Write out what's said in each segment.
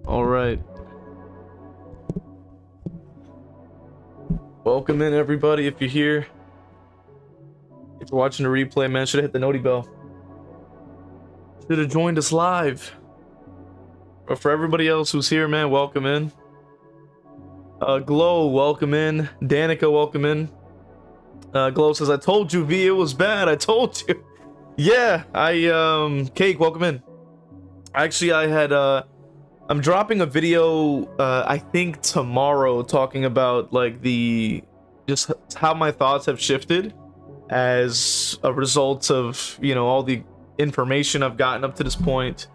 All right. Welcome in, everybody. If you're here, if you're watching the replay, man, should have hit the noti bell. Should have joined us live. But for everybody else who's here, man, welcome in. Glow, welcome in. Danica, welcome in. Glow says, I told you, V, it was bad. I told you. Yeah, Cake, welcome in. Actually, I'm dropping a video, I think tomorrow, talking about like just how my thoughts have shifted as a result of, all the information I've gotten up to this point.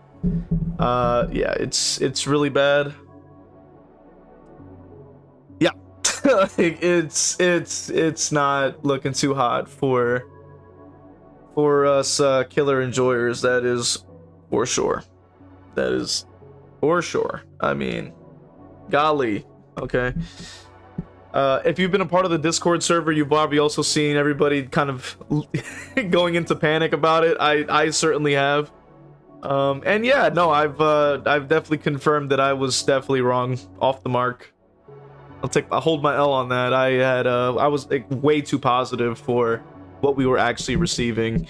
Yeah, it's really bad. Yeah, it's not looking too hot for us killer enjoyers. That is for sure. That is for sure. I mean, golly. Okay. If you've been a part of the Discord server, you've probably also seen everybody kind of going into panic about it. I certainly have. And yeah, no, I've definitely confirmed that I was definitely wrong, off the mark. I'll hold my L on that. I was like, way too positive for what we were actually receiving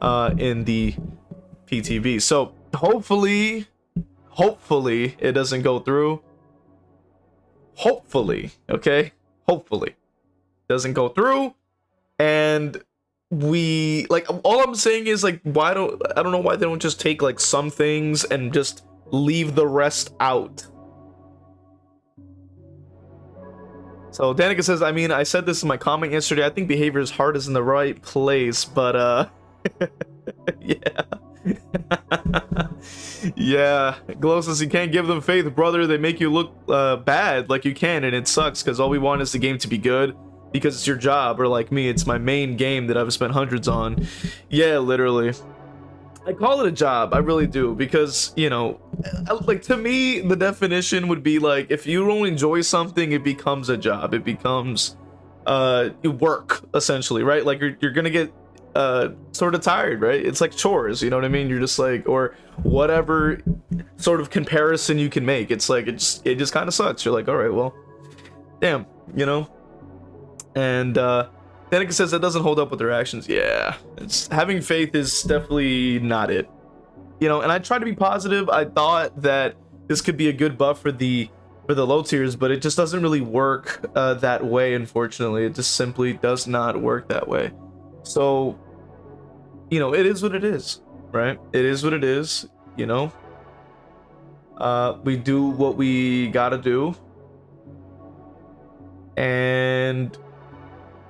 in the PTV. So hopefully it doesn't go through. Hopefully, okay? Hopefully doesn't go through, and we, like, all I'm saying is, like, I don't know why they don't just take like some things and just leave the rest out. So Danica says, I mean, I said this in my comment yesterday, I think behavior's heart is in the right place, but yeah. Yeah, Glow says, you can't give them faith, brother. They make you look bad, like you can, and it sucks because all we want is the game to be good because it's your job, or like me, it's my main game that I've spent hundreds on. Yeah, literally. I call it a job, I really do, because, like, to me, the definition would be like, if you don't enjoy something, it becomes a job. It becomes work, essentially, right? Like, you're gonna get sort of tired, right? It's like chores, you know what I mean? You're just like, or whatever sort of comparison you can make. It's like, it just kind of sucks. You're like, all right, well, damn, and Danica says that doesn't hold up with their actions. Yeah, it's having faith is definitely not it, and I tried to be positive. I thought that this could be a good buff for the low tiers, but it just doesn't really work that way. Unfortunately, it just simply does not work that way. So it is what it is, right? It is what it is, we do what we gotta do. And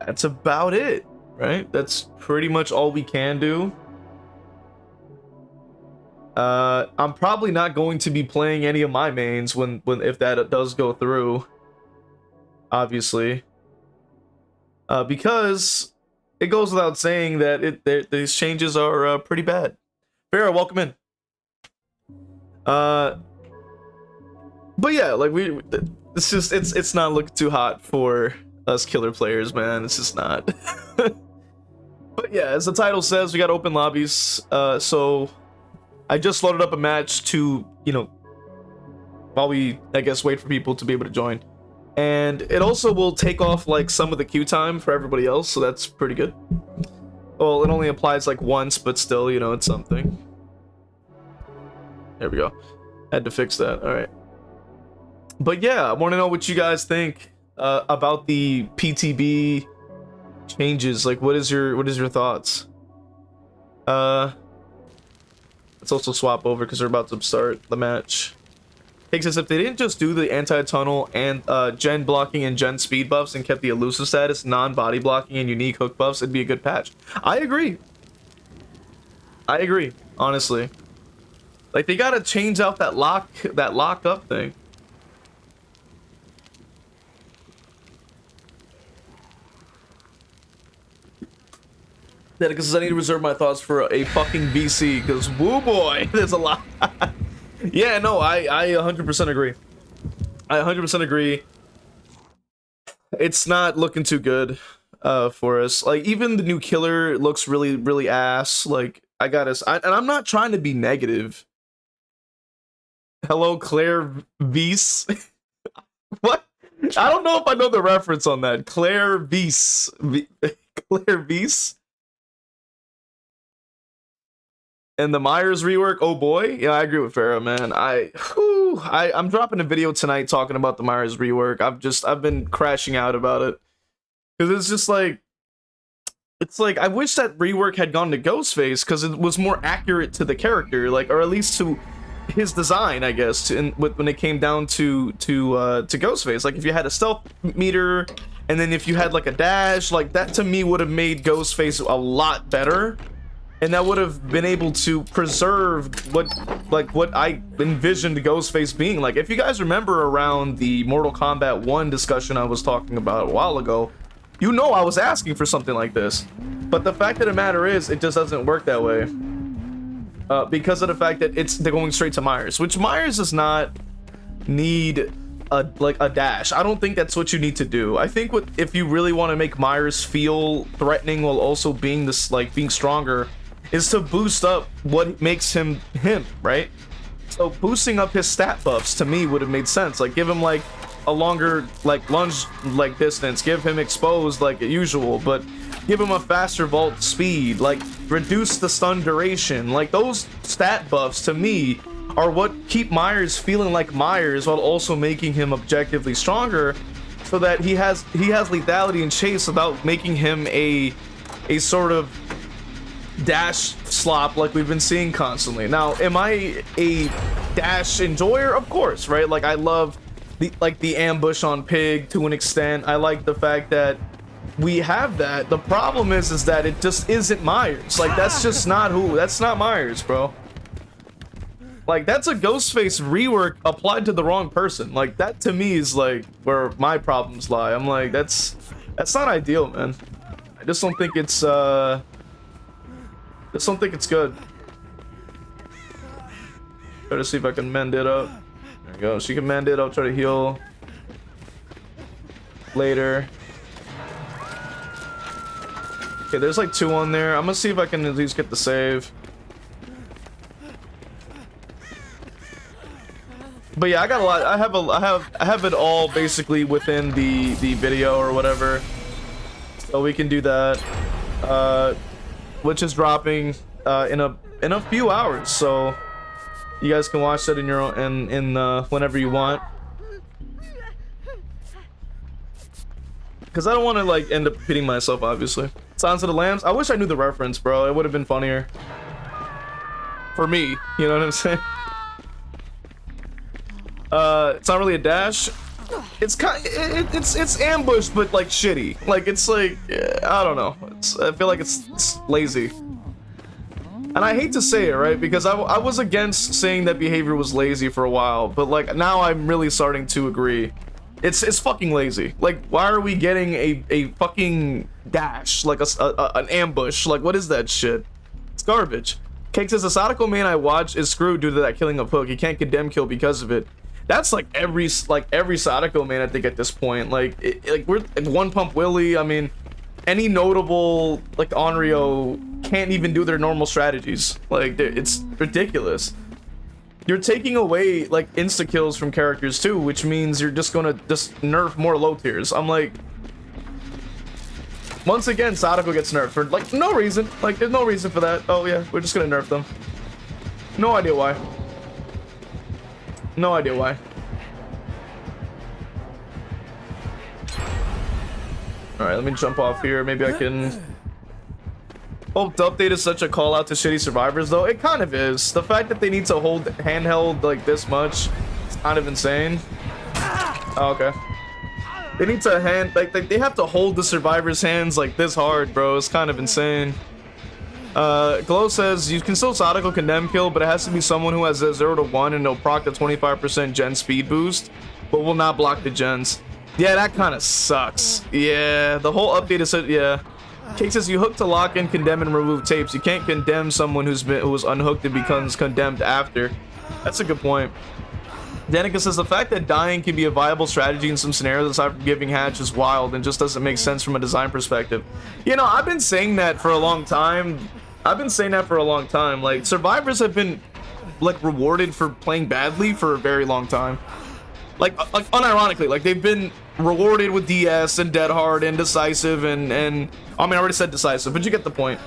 that's about it, right? That's pretty much all we can do. I'm probably not going to be playing any of my mains if that does go through, obviously. Because it goes without saying that these changes are pretty bad. Farrah, welcome in. But yeah, like it's not looking too hot for us killer players, man. It's just not. But yeah, as the title says, we got open lobbies. So I just loaded up a match to, while we, I guess, wait for people to be able to join. And it also will take off like some of the queue time for everybody else, so that's pretty good. Well, it only applies like once, but still, it's something. There we go. Had to fix that. All right. But yeah, I want to know what you guys think about the PTB changes. Like, what is your thoughts? Let's also swap over because we're about to start the match. Takes us, if they didn't just do the anti-tunnel and gen blocking and gen speed buffs and kept the elusive status, non-body blocking and unique hook buffs, it'd be a good patch. I agree, honestly. Like, they gotta change out that lock up thing. Because I need to reserve my thoughts for a fucking VC, because woo boy, there's a lot. Yeah, no, I 100% agree. I 100% agree. It's not looking too good for us. Like, even the new killer looks really, really ass. Like, and I'm not trying to be negative. Hello, Claire v.h.s.x. What? I don't know if I know the reference on that. Claire v.h.s.x. Claire v.h.s.x. And the Myers rework, oh boy. Yeah, I agree with Farrah, man. I'm dropping a video tonight talking about the Myers rework. I've been crashing out about it. Because it's just like, it's like, I wish that rework had gone to Ghostface, because it was more accurate to the character, like, or at least to his design, I guess, when it came down to Ghostface. Like, if you had a stealth meter, and then if you had like a dash, like that to me would have made Ghostface a lot better. And that would have been able to preserve what I envisioned Ghostface being. Like, if you guys remember around the Mortal Kombat 1 discussion I was talking about a while ago, you know I was asking for something like this. But the fact of the matter is, it just doesn't work that way. Because of the fact that they're going straight to Myers, which Myers does not need a dash. I don't think that's what you need to do. I think if you really want to make Myers feel threatening while also being being stronger, is to boost up what makes him, right? So boosting up his stat buffs to me would have made sense. Like, give him like a longer lunge distance, give him exposed like usual, but give him a faster vault speed, like reduce the stun duration. Like, those stat buffs to me are what keep Myers feeling like Myers while also making him objectively stronger, so that he has lethality in chase without making him a sort of dash slop like we've been seeing constantly. Now, am I a dash enjoyer? Of course, right? Like, I love the ambush on Pig to an extent. I like the fact that we have that. The problem is that it just isn't Myers. Like, that's just not that's not Myers, bro. Like, that's a Ghostface rework applied to the wrong person. Like, that to me is like where my problems lie. I'm like, that's not ideal, man. I just don't think it's good. Try to see if I can mend it up. There we go. She can mend it. I'll try to heal later. Okay, there's like 2 on there. I'm gonna see if I can at least get the save. But yeah, I got a lot. I have it all basically within the video or whatever, so we can do that. Which is dropping in a few hours, so you guys can watch that in your own whenever you want. Because I don't want to like end up hitting myself, obviously. Silence of the Lambs. I wish I knew the reference, bro. It would have been funnier for me. You know what I'm saying? It's not really a dash. It's it's ambush, but like shitty. Like, it's like, I don't know. I feel like it's lazy. And I hate to say it, right? Because I was against saying that behavior was lazy for a while, but like now I'm really starting to agree. It's fucking lazy. Like, why are we getting a fucking dash, like an ambush? Like, what is that shit? It's garbage. Cake says the Sadako main I watch is screwed due to that killing of Hook. He can't condemn kill because of it. That's like every Sadako main, I think, at this point. Like, we're like One Pump Willie. I mean, any notable like Onryo can't even do their normal strategies. Like, it's ridiculous. You're taking away like insta kills from characters too, which means you're just gonna nerf more low tiers. I'm like, once again, Sadako gets nerfed for like no reason. Like, there's no reason for that. Oh yeah, we're just gonna nerf them. No idea why. No idea why. Alright, let me jump off here. Maybe I can... Hope the update is such a call out to shitty survivors, though. It kind of is. The fact that they need to hold handheld like this much is kind of insane. Oh, okay. They need to they have to hold the survivors' hands like this hard, bro. It's kind of insane. Glow says you can still Sadako condemn kill, but it has to be someone who has a 0 to 1 and they'll proc the 25% gen speed boost, but will not block the gens. Yeah, that kind of sucks. Yeah, the whole update is yeah. Cake says you hook to lock in, condemn, and remove tapes. You can't condemn someone who was unhooked and becomes condemned after. That's a good point. Danica says the fact that dying can be a viable strategy in some scenarios aside from giving hatch is wild and just doesn't make sense from a design perspective. You know, I've been saying that for a long time. Like, survivors have been like rewarded for playing badly for a very long time. Like unironically, like they've been rewarded with DS and Dead Hard and Decisive and I mean I already said Decisive, but you get the point.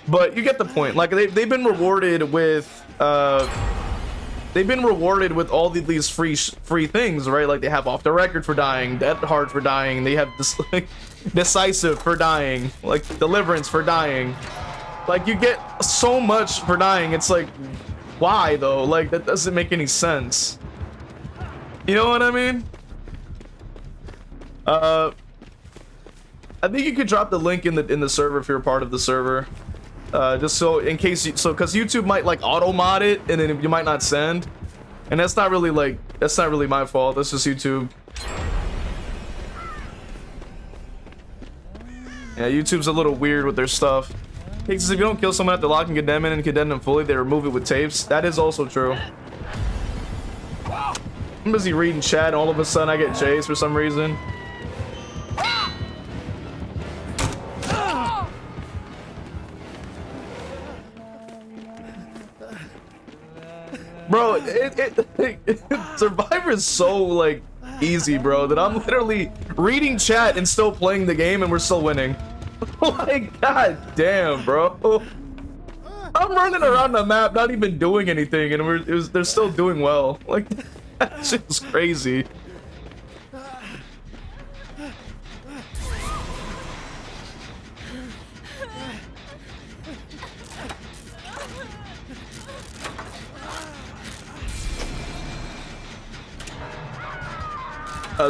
But you get the point. Like they've been rewarded with all these free things, right? Like they have Off the Record for dying, Dead Hard for dying, they have this like Decisive for dying, like Deliverance for dying. Like you get so much for dying. It's like, why though? Like that doesn't make any sense. You know what I mean? I think you could drop the link in the server if you're a part of the server. Just so in case you, because YouTube might like auto mod it and then you might not send, and that's not really my fault. That's just YouTube. Yeah, YouTube's a little weird with their stuff. Because if you don't kill someone after lock and condemn it and condemn them fully, they remove it with tapes. That is also true. I'm busy reading chat and all of a sudden I get chased for some reason. Bro, Survivor is so like easy, bro, that I'm literally reading chat and still playing the game and we're still winning. Like, god damn, bro. I'm running around the map not even doing anything and they're still doing well. Like, that shit is crazy.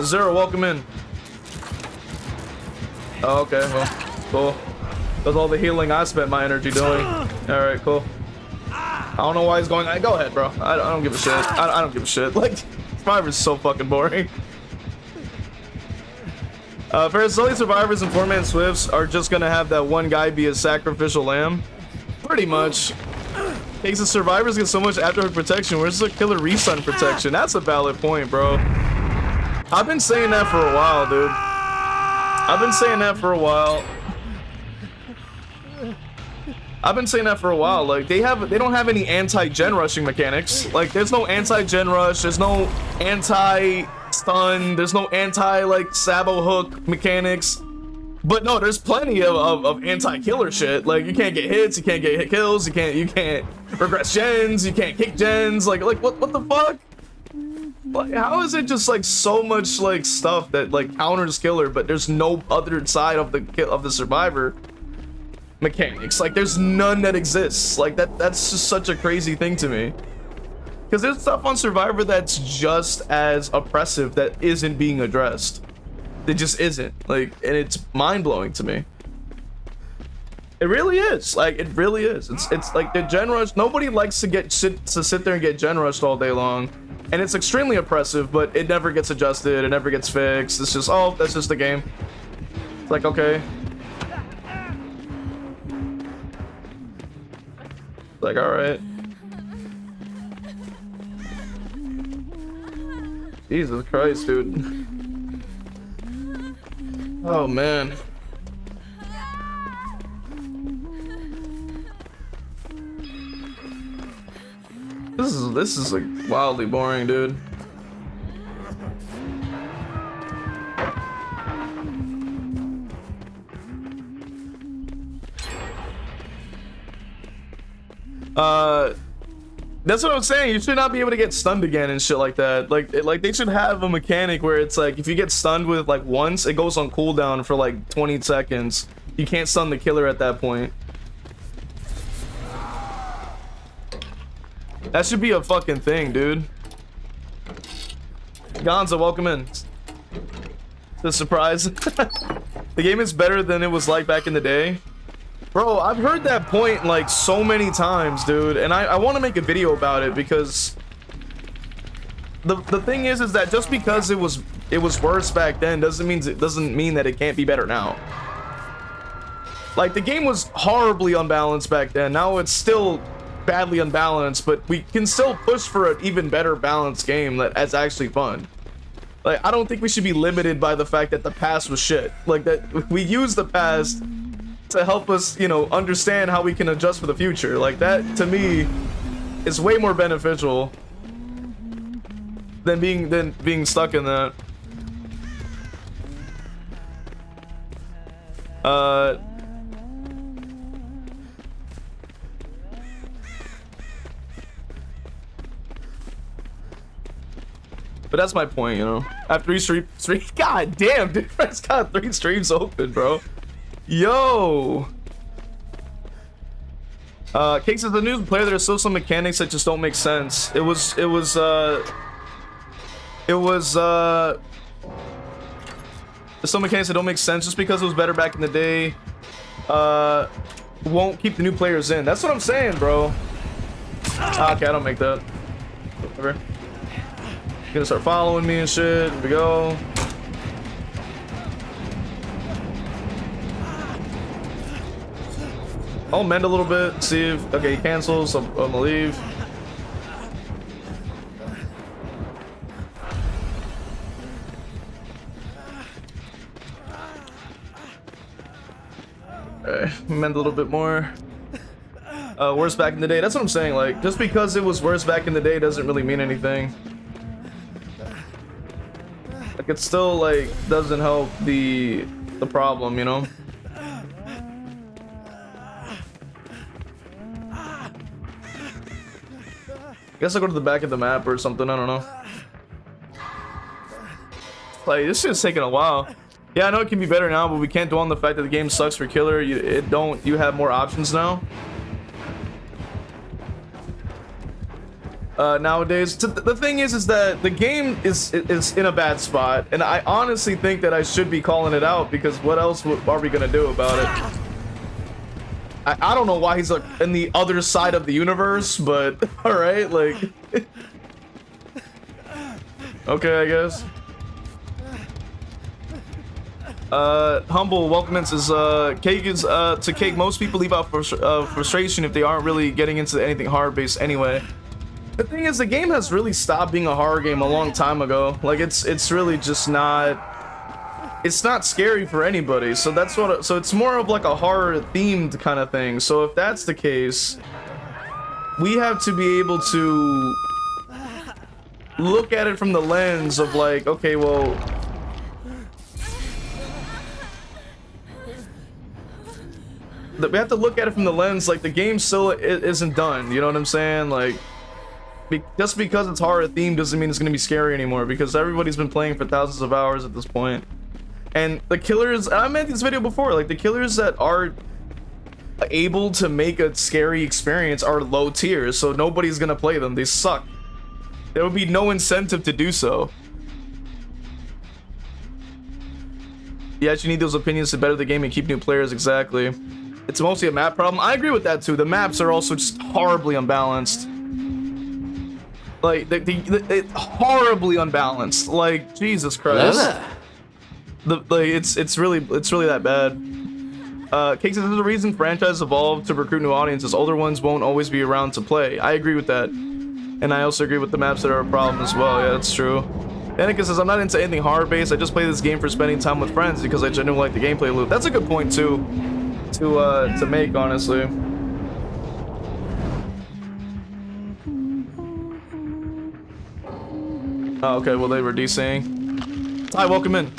Zero, welcome in. Oh, okay, well, cool. That's all the healing I spent my energy doing. Alright, cool. I don't know why he's going. Go ahead, bro. I don't give a shit. I don't give a shit. Like, Survivor's so fucking boring. Only Survivors and 4-man Swifts are just gonna have that one guy be a sacrificial lamb. Pretty much. Takes the Survivors get so much afterhook protection. Where's the killer restun protection? That's a valid point, bro. I've been saying that for a while, dude. I've been saying that for a while. Like they don't have any anti-gen rushing mechanics. Like there's no anti-gen rush, there's no anti-stun, there's no like sabo hook mechanics. But no, there's plenty of anti-killer shit. Like you can't get hits, you can't get hit kills, you can't regress gens, you can't kick gens. Like what the fuck? Like, how is it just like so much like stuff that like counters killer, but there's no other side of the survivor mechanics? Like there's none that exists. Like that's just such a crazy thing to me. Because there's stuff on Survivor that's just as oppressive that isn't being addressed. It just isn't. Like, and it's mind-blowing to me. It really is. Like, it really is. It's like the gen rush. Nobody likes to sit there and get gen rushed all day long. And it's extremely oppressive, but it never gets adjusted, it never gets fixed. It's just, oh, that's just the game. It's like, okay. It's like, alright. Jesus Christ, dude. Oh, man. This is like wildly boring, dude. That's what I'm saying. You should not be able to get stunned again and shit like that. Like they should have a mechanic where it's like if you get stunned with like once, it goes on cooldown for like 20 seconds. You can't stun the killer at that point. That should be a fucking thing, dude. Gonza, welcome in. The surprise. The game is better than it was like back in the day. Bro, I've heard that point like so many times, dude, and I want to make a video about it because the thing is that just because it was worse back then doesn't mean that it can't be better now. Like the game was horribly unbalanced back then. Now it's still badly unbalanced, but we can still push for an even better balanced game that's actually fun. Like I don't think we should be limited by the fact that the past was shit. Like that we use the past to help us, you know, understand how we can adjust for the future. Like, that to me is way more beneficial than being stuck in that. But that's my point, you know. I have 3 streams. God damn, dude, Fred's got 3 streams open, bro. Yo. Cake says the new player, there's still some mechanics that just don't make sense. There's some mechanics that don't make sense just because it was better back in the day. Won't keep the new players in. That's what I'm saying, bro. Okay, I don't make that. Whatever. Gonna start following me and shit. Here we go. I'll mend a little bit. See if okay, he cancels. So I'm gonna leave. Okay, mend a little bit more. Worse back in the day. That's what I'm saying. Like, just because it was worse back in the day doesn't really mean anything. Like, it still like doesn't help the problem, you know. I guess I'll go to the back of the map or something. I don't know. Like, this shit's taking a while. Yeah, I know it can be better now, but we can't dwell on the fact that the game sucks for killer. You have more options now. Nowadays, the thing is that the game is in a bad spot, and I honestly think that I should be calling it out, because what else are we gonna do about it? I don't know why he's like in the other side of the universe, but all right, like okay, I guess. Humble welcome says Cake is to Cake. Most people leave out frustration if they aren't really getting into anything horror based anyway. The thing is, the game has really stopped being a horror game a long time ago. Like, it's really just not, it's not scary for anybody. So that's what, so it's more of like a horror themed kind of thing. So if that's the case, we have to be able to look at it from the lens of like, okay, well, we have to look at it from the lens like the game still isn't done. You know what I'm saying? Like, just because it's horror themed doesn't mean it's gonna be scary anymore, because everybody's been playing for thousands of hours at this point. And the killers, I made this video before, like the killers that are able to make a scary experience are low tiers, so nobody's gonna play them. They suck. There would be no incentive to do so. You actually need those opinions to better the game and keep new players. Exactly. It's mostly a map problem. I agree with that too. The maps are also just horribly unbalanced. Like, it's horribly unbalanced. Like, Jesus Christ. It's really that bad. Cake says there's a reason franchises evolve to recruit new audiences. Older ones won't always be around to play. I agree with that. And I also agree with the maps that are a problem as well. Yeah, that's true. Danica says, I'm not into anything horror-based. I just play this game for spending time with friends because I genuinely like the gameplay loop. That's a good point, too, to make, honestly. Oh, okay, well, they were DCing. Hi, welcome in.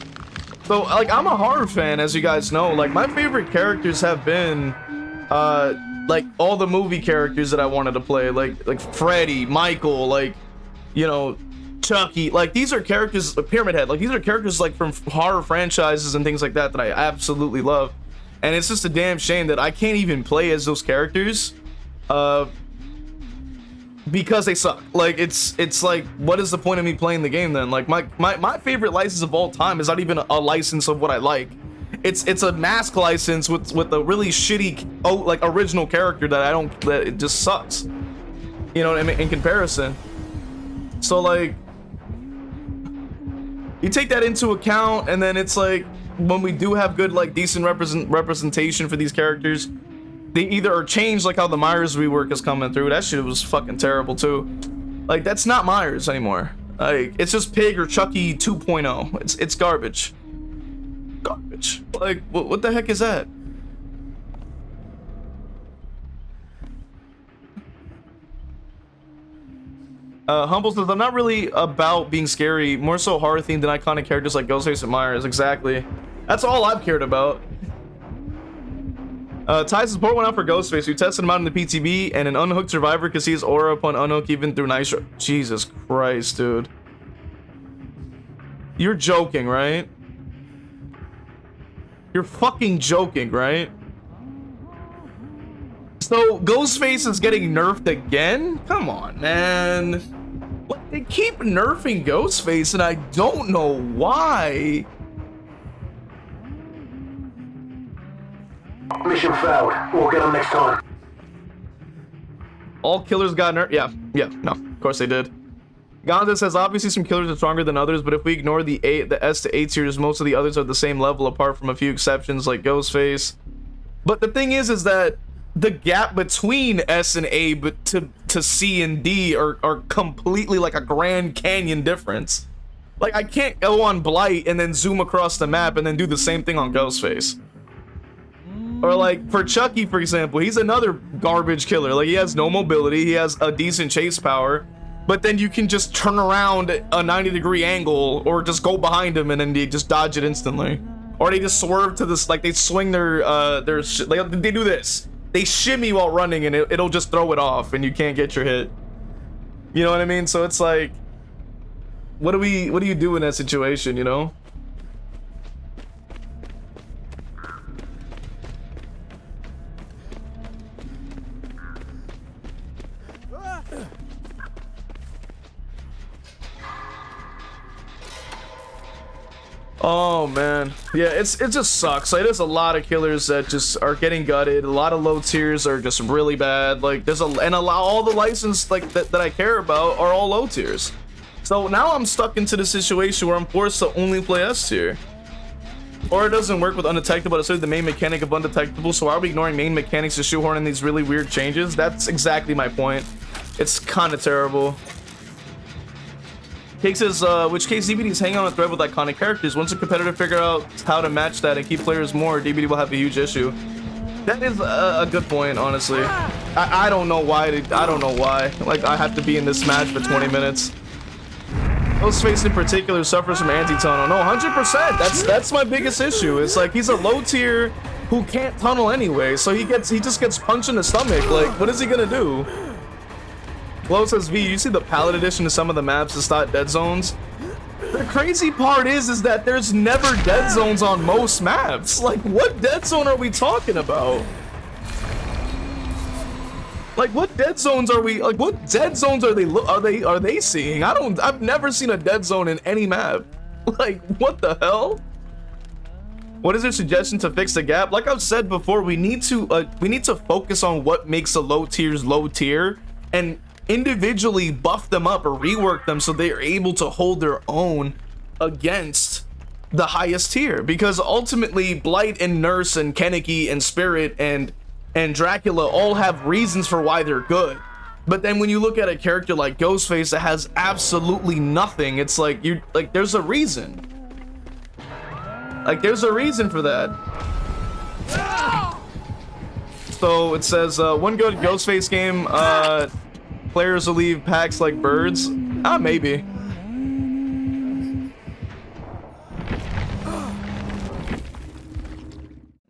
So, like, I'm a horror fan, as you guys know. Like, my favorite characters have been, like, all the movie characters that I wanted to play. Like Freddy, Michael, like, you know, Chucky. Like, these are characters, Pyramid Head. Like, these are characters, like, from horror franchises and things like that that I absolutely love. And it's just a damn shame that I can't even play as those characters. Because they suck. Like, it's like, what is the point of me playing the game then? Like, my favorite license of all time is not even a license of what I like. It's a mask license with a really shitty like original character that it just sucks. You know what I mean? In comparison. So like, you take that into account, and then it's like, when we do have good, like, decent representation for these characters, they either are changed, like how the Myers rework is coming through. That shit was fucking terrible too. Like, that's not Myers anymore. Like, it's just Pig or Chucky 2.0. It's garbage. Garbage. Like, what the heck is that? Humble says, I'm not really about being scary, more so horror themed than iconic characters like Ghostface and Myers. Exactly. That's all I've cared about. Ty's support went out for Ghostface, who tested him out in the PTB, and an unhooked survivor could see his aura upon unhook even through nitro. Jesus Christ, dude. You're joking, right? You're fucking joking, right? So, Ghostface is getting nerfed again? Come on, man. Like, they keep nerfing Ghostface, and I don't know why. Mission failed. We'll get them next time. All killers got nerfed? Yeah, no, of course they did. Gonza says, obviously some killers are stronger than others, but if we ignore the S to A tiers, most of the others are the same level apart from a few exceptions like Ghostface. But the thing is that the gap between S and A but to C and D are completely like a Grand Canyon difference. Like, I can't go on Blight and then zoom across the map and then do the same thing on Ghostface. Or like for Chucky, for example, he's another garbage killer. Like, he has no mobility, he has a decent chase power, but then you can just turn around a 90-degree angle or just go behind him and then they just dodge it instantly. Or they just swerve to this, like they swing their they do this. They shimmy while running and it'll just throw it off and you can't get your hit. You know what I mean? So it's like, what do you do in that situation, you know? Oh man, yeah, it just sucks. Like, there's a lot of killers that just are getting gutted. A lot of low tiers are just really bad. Like, all the license like that I care about are all low tiers. So now I'm stuck into the situation where I'm forced to only play S tier. Or it doesn't work with undetectable. It's the main mechanic of undetectable. So why are we ignoring main mechanics to shoehorn in these really weird changes? That's exactly my point. It's kind of terrible. Cake says, which case DBD is hanging on a thread with iconic characters. Once a competitor figure out how to match that and keep players more, DBD will have a huge issue. That is a good point, honestly. I don't know why. I don't know why. Like, I have to be in this match for 20 minutes. Ghostface in particular suffers from anti-tunnel. No, 100%. That's my biggest issue. It's like, he's a low tier who can't tunnel anyway, so he just gets punched in the stomach. Like, what is he gonna do? Glow says, V, you see the palette addition to some of the maps is not dead zones? The crazy part is that there's never dead zones on most maps. Like, what dead zone are we talking about? Like, what dead zones are we, like, what dead zones are they seeing? I've never seen a dead zone in any map. Like, what the hell? What is your suggestion to fix the gap? Like I've said before, we need to focus on what makes the low tiers low tier and individually buff them up or rework them so they are able to hold their own against the highest tier. Because ultimately, Blight and Nurse and Kennedy and Spirit and Dracula all have reasons for why they're good. But then when you look at a character like Ghostface that has absolutely nothing, it's like, there's a reason. Like, there's a reason for that. So it says, one good Ghostface game, players will leave packs like birds. Maybe.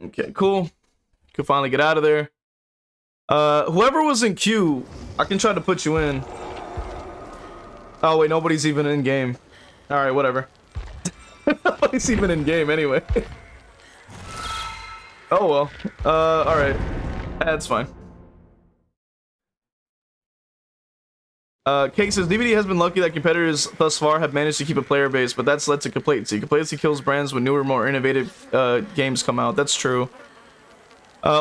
Okay, cool. Could finally get out of there. Whoever was in queue, I can try to put you in. Oh wait, nobody's even in game. All right, whatever. Nobody's even in game anyway. Oh well. All right. That's fine. Cake says, DVD has been lucky that competitors thus far have managed to keep a player base, but that's led to complacency. Complacency kills brands when newer, more innovative games come out. That's true.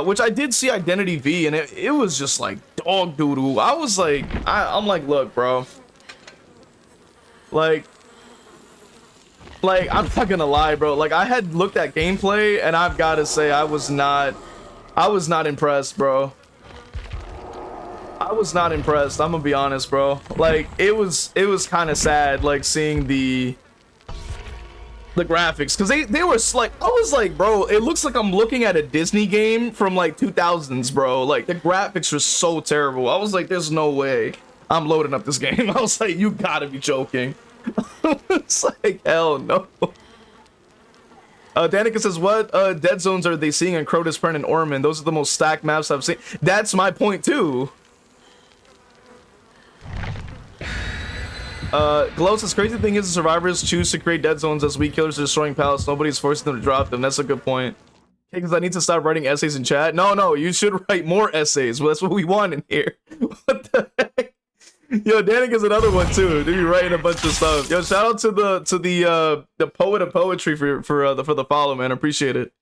Which I did see Identity V, and it was just like dog doo-doo. I was like, I'm like, look, bro. Like, I'm not gonna lie, bro. Like, I had looked at gameplay, and I've got to say, I was not impressed, bro. I was not impressed. I'm gonna be honest, bro. Like, it was kind of sad, like, seeing the graphics, because they were like, I was like, bro, it looks like I'm looking at a Disney game from like 2000s, bro. Like, the graphics were so terrible. I was like, there's no way. I'm loading up this game. I was like, you gotta be joking. It's like, hell no. Danica says, what dead zones are they seeing in Crotus, Pern, and Orman? Those are the most stacked maps I've seen. That's my point too. Glow says, crazy thing is the survivors choose to create dead zones as weak killers are destroying pallets. Nobody's forcing them to drop them. That's a good point. Okay, because I need to stop writing essays in chat. No, you should write more essays. Well, that's what we want in here. What the heck? Yo, Danica's another one too. They be writing a bunch of stuff. Yo, shout out to the poet of poetry for the follow, man. Appreciate it.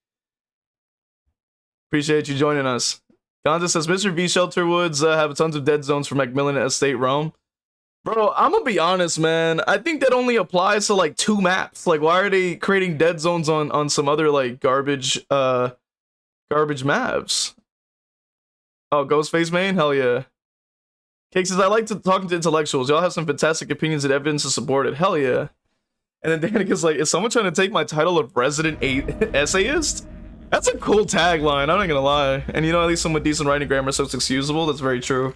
Appreciate you joining us. Gonza says, Mr. V Shelter Woods have tons of dead zones for Macmillan Estate Realm. Bro, I'm gonna be honest, man. I think that only applies to like 2 maps. Like, why are they creating dead zones on some other like garbage maps? Oh, Ghostface main? Hell yeah. Cake says, I like to talk to intellectuals. Y'all have some fantastic opinions and evidence to support it. Hell yeah. And then Danica's like, is someone trying to take my title of resident essayist? That's a cool tagline, I'm not gonna lie. And you know, at least someone with decent writing grammar, so it's excusable. That's very true.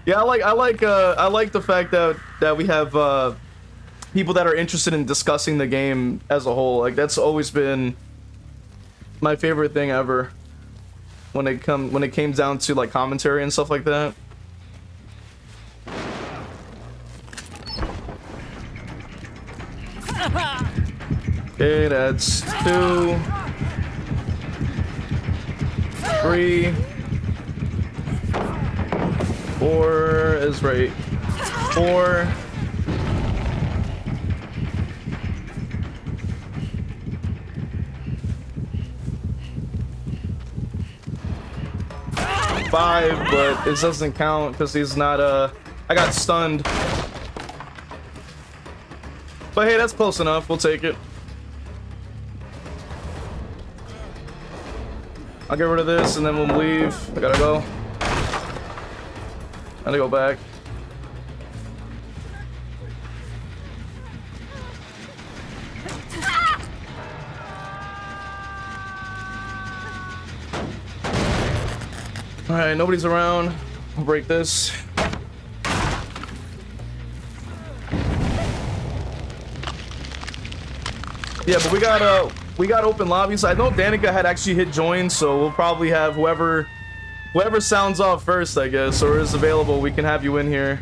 Yeah, I like the fact that we have people that are interested in discussing the game as a whole. Like, that's always been my favorite thing ever when it came down to like commentary and stuff like that. Okay, that's 2, 3, 4 is right. 4. 5, but it doesn't count because he's not I got stunned. But hey, that's close enough. We'll take it. I'll get rid of this and then we'll leave. I gotta go. I gotta go back. Alright, nobody's around. I'll break this. Yeah, but we got open lobbies. I know Danica had actually hit join, so we'll probably have whoever sounds off first, I guess, or is available, we can have you in here.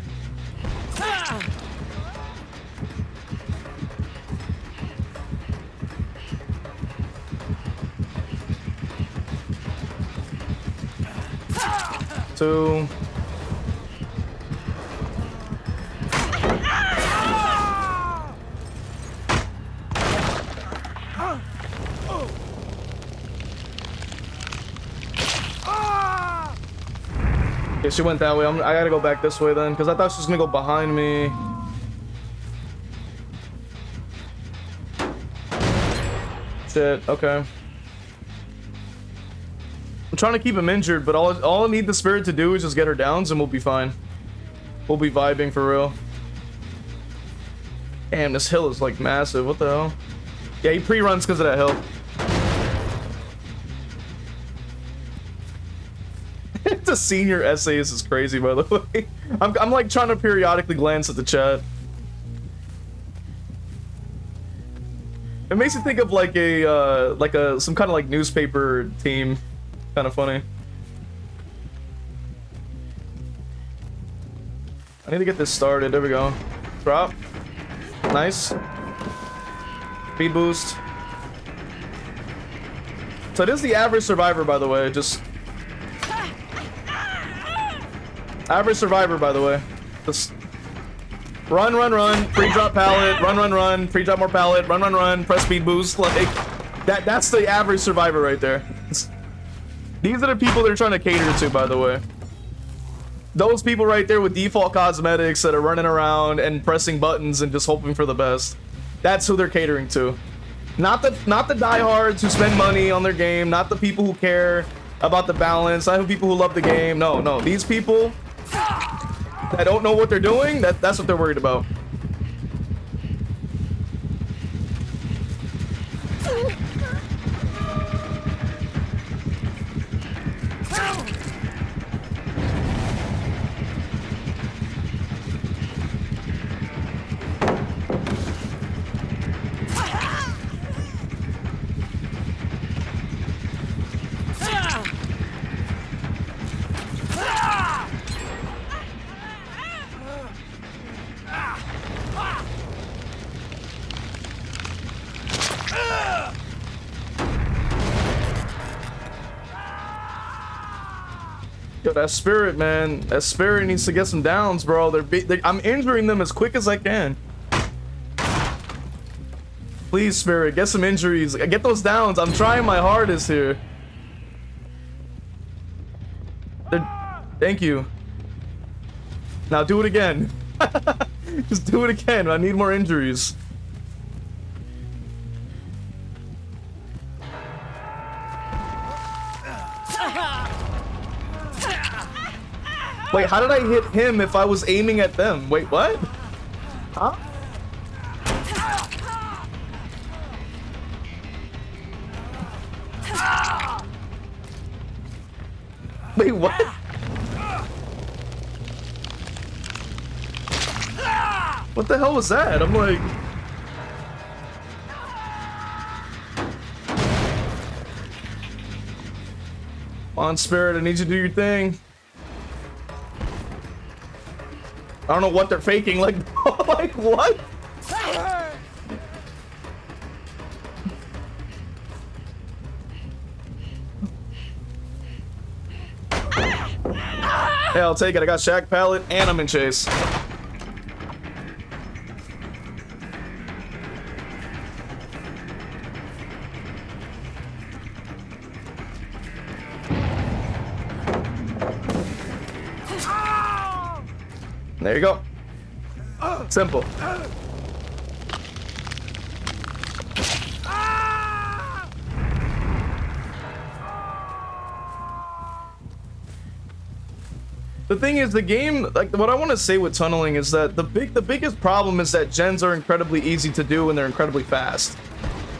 Two. Okay, she went that way. I gotta go back this way then, because I thought she was gonna go behind me. Shit, okay. I'm trying to keep him injured, but all I need the spirit to do is just get her downs and we'll be fine. We'll be vibing for real. Damn, this hill is like massive. What the hell? Yeah, he pre-runs because of that hill. The senior essayist is crazy, by the way. I'm like trying to periodically glance at the chat. It makes me think of like some kind of like newspaper team. Kind of funny. I need to get this started. There we go. Drop. Nice. Speed boost. So it is the average survivor, by the way. Just average survivor, by the way. Just run, pre-drop pallet, run, pre-drop more pallet, run, press speed boost. Like that's the average survivor right there. These are the people they're trying to cater to, by the way. Those people right there with default cosmetics that are running around and pressing buttons and just hoping for the best. That's who they're catering to. Not the diehards who spend money on their game, not the people who care about the balance, not the people who love the game. No, these people that don't know what they're doing, that's what they're worried about. Yo, that spirit, man. That spirit needs to get some downs, bro. I'm injuring them as quick as I can. Please, spirit, get some injuries. Get those downs. I'm trying my hardest here. Thank you. Now do it again. Just do it again. I need more injuries. Wait, how did I hit him if I was aiming at them? Wait, what? Huh? Wait, what? What the hell was that? I'm like... Come on, Spirit, I need you to do your thing. I don't know what they're faking, like, like, what? Hey, I'll take it. I got Shack Pallet and I'm in chase. There you go. Simple. The thing is, the game, like, what I want to say with tunneling is that the biggest problem is that gens are incredibly easy to do and they're incredibly fast.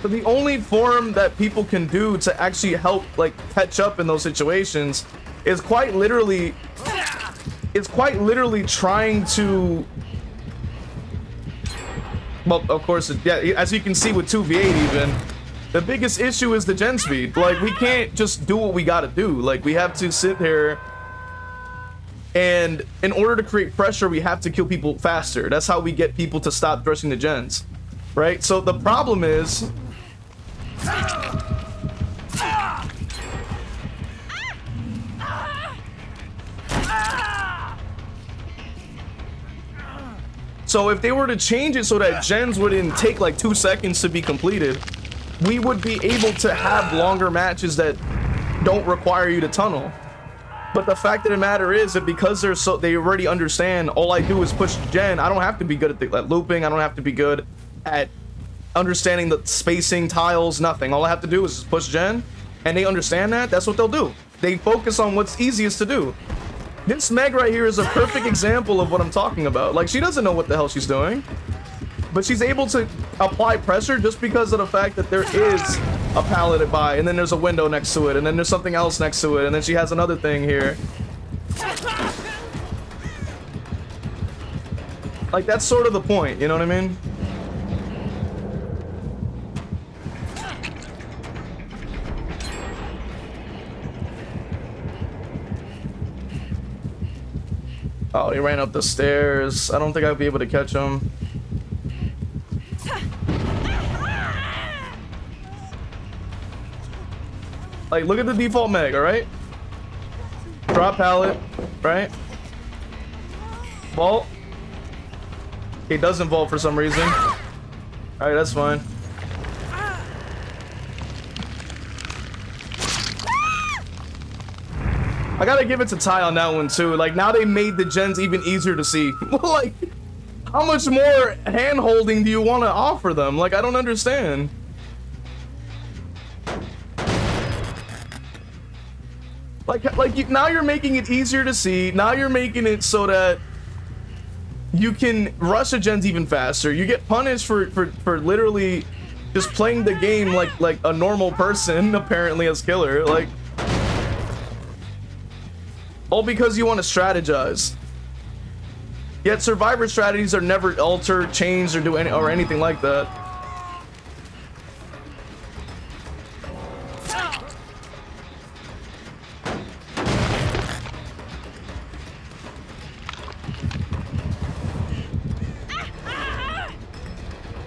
So the only form that people can do to actually help, like, catch up in those situations is quite literally trying to, well, of course, yeah, as you can see with 2v8 even, the biggest issue is the gen speed. Like, we can't just do what we gotta do. Like, we have to sit here, and in order to create pressure, we have to kill people faster. That's how we get people to stop rushing the gens, right? So the problem is, so if they were to change it so that gens wouldn't take like 2 seconds to be completed, we would be able to have longer matches that don't require you to tunnel. But the fact of the matter is that because they already understand, all I do is push gen. I don't have to be good at looping. I don't have to be good at understanding the spacing, tiles, nothing. All I have to do is push gen, and they understand that. That's what they'll do. They focus on what's easiest to do. This Meg right here is a perfect example of what I'm talking about. Like, she doesn't know what the hell she's doing, but she's able to apply pressure just because of the fact that there is a pallet by, and then there's a window next to it, and then there's something else next to it, and then she has another thing here. Like, that's sort of the point, you know what I mean? Oh, he ran up the stairs. I don't think I'll be able to catch him. Like, look at the default Meg, alright? Drop pallet, right? Vault. It doesn't vault for some reason. Alright, that's fine. I gotta give it to Ty on that one too. Like, now they made the gens even easier to see. Like, how much more hand-holding do you want to offer them? Like, I don't understand. Now you're making it easier to see. Now you're making it so that you can rush the gens even faster. You get punished for literally just playing the game like a normal person, apparently, as killer. Like, all because you want to strategize. Yet survivor strategies are never altered, changed, or anything like that.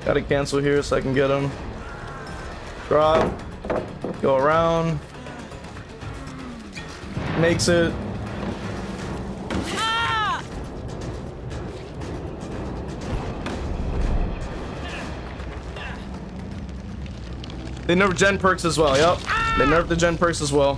Gotta cancel here so I can get him. Drop. Go around. Makes it. They nerfed gen perks as well. Yep. They nerfed the gen perks as well.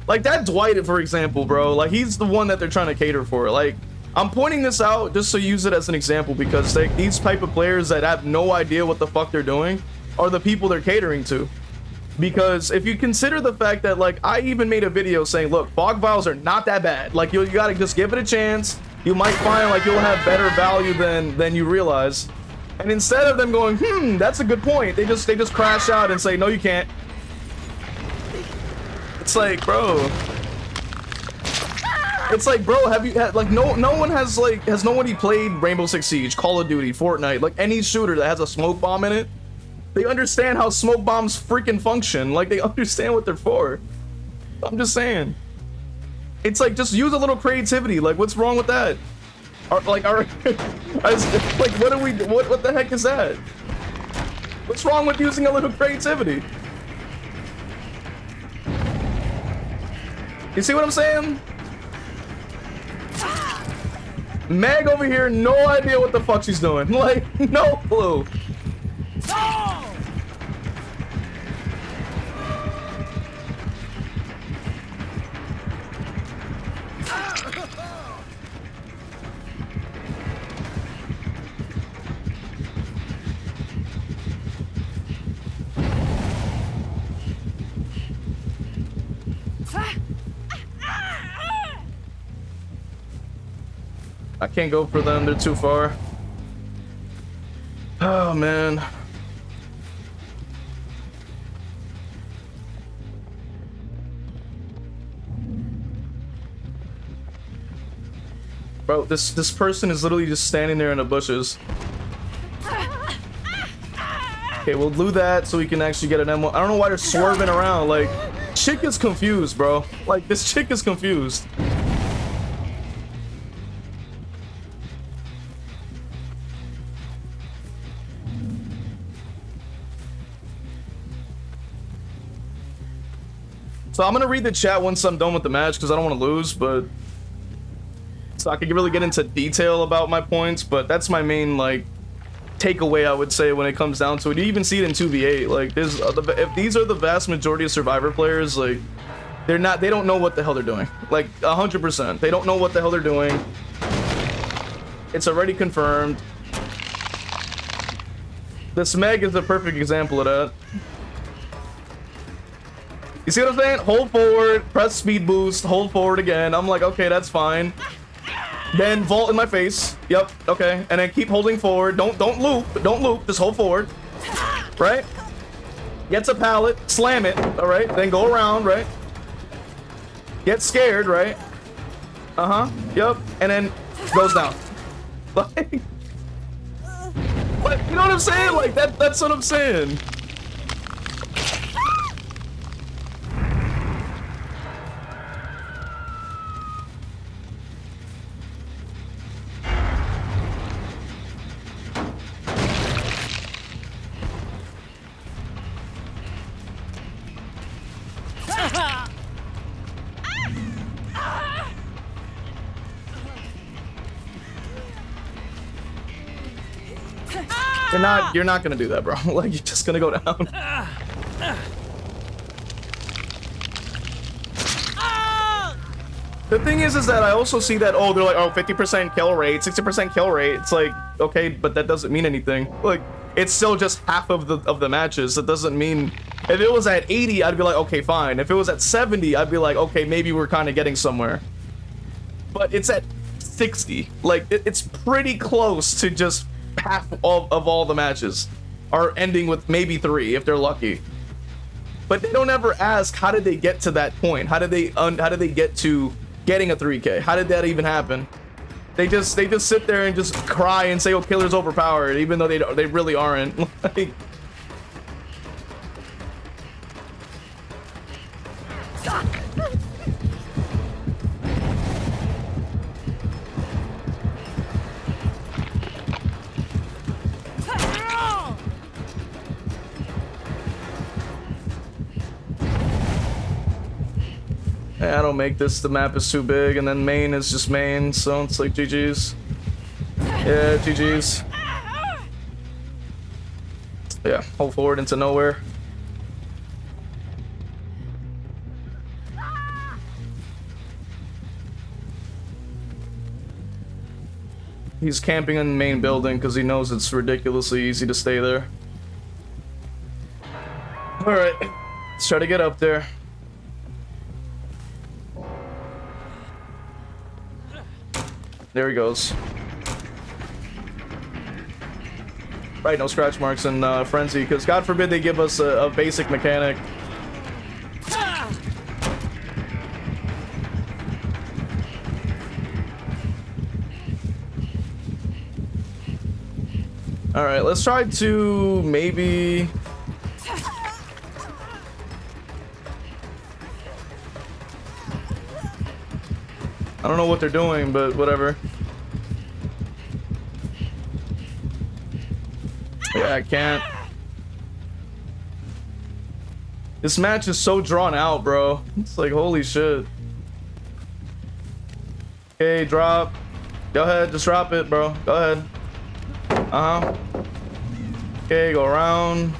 Like that Dwight, for example, bro. Like he's the one that they're trying to cater for. Like I'm pointing this out just so use it as an example because these type of players that have no idea what the fuck they're doing are the people they're catering to. Because if you consider the fact that like I even made a video saying, look, fog vials are not that bad. Like you gotta just give it a chance. You might find like you'll have better value than you realize. And instead of them going, that's a good point, they just crash out and say, no, you can't. It's like, bro. It's like, bro, have you had like no one has nobody played Rainbow Six Siege, Call of Duty, Fortnite, like any shooter that has a smoke bomb in it? They understand how smoke bombs freaking function. Like they understand what they're for. I'm just saying. It's like just use a little creativity. Like what's wrong with that? What the heck is that? What's wrong with using a little creativity? You see what I'm saying? Meg over here, no idea what the fuck she's doing. Like, no clue. I can't go for them, they're too far. Oh man. Bro, this person is literally just standing there in the bushes. Okay, we'll do that so we can actually get an M1. I don't know why they're swerving around. Like, chick is confused, bro. Like, this chick is confused. So I'm gonna read the chat once I'm done with the match because I don't want to lose, but so I could really get into detail about my points, but that's my main like takeaway, I would say, when it comes down to it. You even see it in 2v8. Like there's if these are the vast majority of Survivor players, like they don't know what the hell they're doing. Like 100%, they don't know what the hell they're doing. It's already confirmed. This Meg is a perfect example of that. You see what I'm saying? Hold forward, press speed boost, hold forward again. I'm like, okay, that's fine. Then vault in my face. Yep, okay. And then keep holding forward. Don't loop, just hold forward. Right? Gets a pallet, slam it, alright? Then go around, right? Get scared, right? Yep. And then goes down. Like, you know what I'm saying? Like that's what I'm saying. You're not gonna do that, bro. Like, you're just gonna go down. The thing is that I also see that, oh, they're like, oh, 50% kill rate, 60% kill rate. It's like, okay, but that doesn't mean anything. Like, it's still just half of the matches. It doesn't mean, if it was at 80, I'd be like, okay, fine. If it was at 70, I'd be like, okay, maybe we're kind of getting somewhere. But it's at 60. Like, it's pretty close to just half of all the matches are ending with maybe 3 if they're lucky. But they don't ever ask, how did they get to that point? How did they get to getting a 3K? How did that even happen? They just sit there and just cry and say, oh, killer's overpowered, even though they really aren't. Like, I don't make this, the map is too big, and then main is just main, so it's like GG's. Yeah, GG's. Yeah, hold forward into nowhere. He's camping in the main building because he knows it's ridiculously easy to stay there. Alright, let's try to get up there. There he goes. Right, no scratch marks in Frenzy, because God forbid they give us a basic mechanic. Alright, let's try to maybe... I don't know what they're doing, but whatever. Yeah, I can't. This match is so drawn out, bro. It's like, holy shit. Okay, drop. Go ahead, just drop it, bro. Go ahead. Uh-huh. Okay, go around.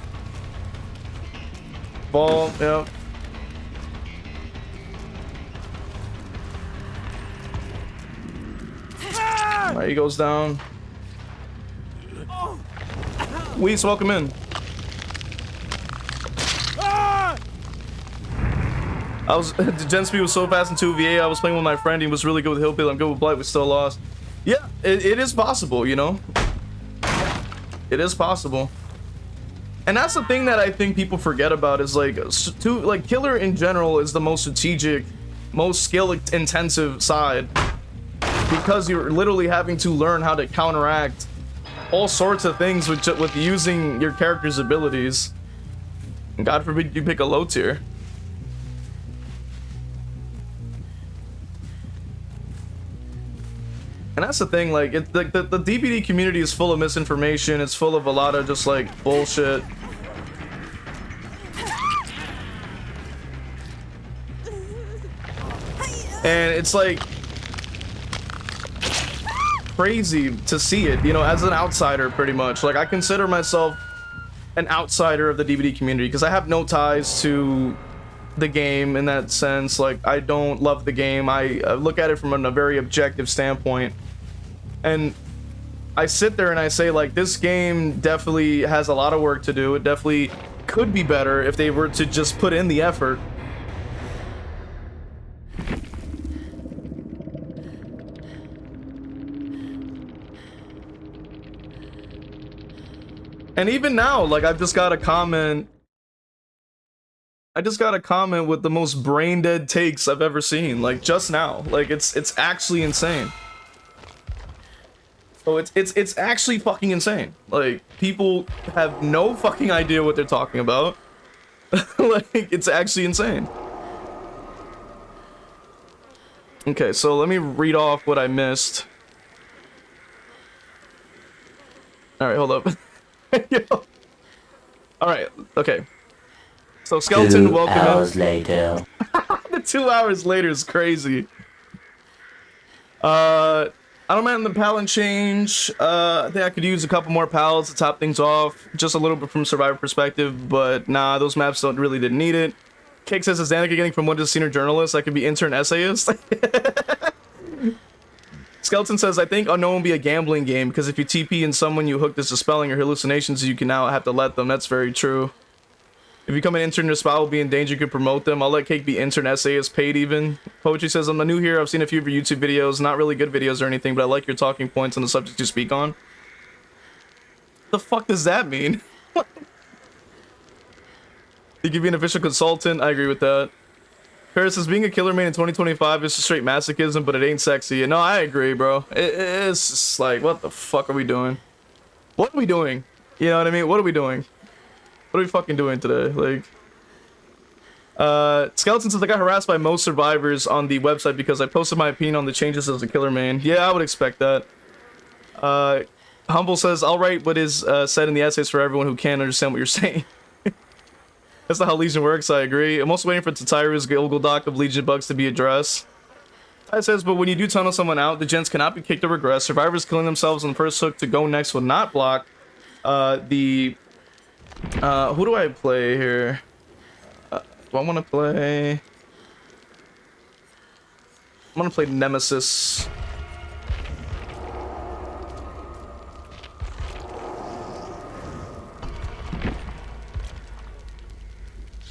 Ball, yep. Alright, he goes down. Weez, welcome in. Gen speed was so fast in 2v8. I was playing with my friend. He was really good with Hillpeel. I'm good with Blight. We still lost. Yeah, it is possible, you know? It is possible. And that's the thing that I think people forget about is like Killer in general is the most strategic, most skill intensive side, because you're literally having to learn how to counteract all sorts of things with using your character's abilities. And God forbid you pick a low tier. And that's the thing, like, the DBD community is full of misinformation. It's full of a lot of just like bullshit. And it's like crazy to see it, you know, as an outsider, pretty much. Like, I consider myself an outsider of the DBD community because I have no ties to the game in that sense. Like, I don't love the game. I look at it from a very objective standpoint. And I sit there and I say, like, this game definitely has a lot of work to do. It definitely could be better if they were to just put in the effort. And even now, like, I've just got a comment. I just got a comment with the most brain dead takes I've ever seen. Like, just now. Like, it's actually insane. So it's actually fucking insane. Like, people have no fucking idea what they're talking about. Like, it's actually insane. Okay, so let me read off what I missed. Alright, hold up. Alright, okay. So Skeleton, welcome in. 2 hours later. The 2 hours later is crazy. I don't mind the palette change. I think I could use a couple more palettes to top things off. Just a little bit from Survivor perspective, but nah, those maps didn't need it. Cake says, is Danica getting from one to senior journalist? I could be intern essayist. Skeleton says, I think Unknown will be a gambling game because if you TP in someone you hooked as dispelling or hallucinations, you can now have to let them. That's very true. If you become an intern, your spot will be in danger. You could promote them. I'll let Cake be intern essayist, paid even. Poetry says, I'm new here. I've seen a few of your YouTube videos. Not really good videos or anything, but I like your talking points on the subjects you speak on. The fuck does that mean? You could be an official consultant. I agree with that. Paris says, being a killer main in 2025 is straight masochism, but it ain't sexy. And no, I agree, bro. It's just like, what the fuck are we doing? What are we doing? You know what I mean? What are we doing? What are we fucking doing today? Like, Skeleton says, I got harassed by most survivors on the website because I posted my opinion on the changes as a killer main. Yeah, I would expect that. Humble says, I'll write what is said in the essays for everyone who can't understand what you're saying. That's not how Legion works, I agree. I'm also waiting for Tatairu's Google Doc of Legion bugs to be addressed. It says, but when you do tunnel someone out, the gens cannot be kicked or regress. Survivors killing themselves on the first hook to go next will not block who do I play here? Do I want to play? I'm gonna play Nemesis.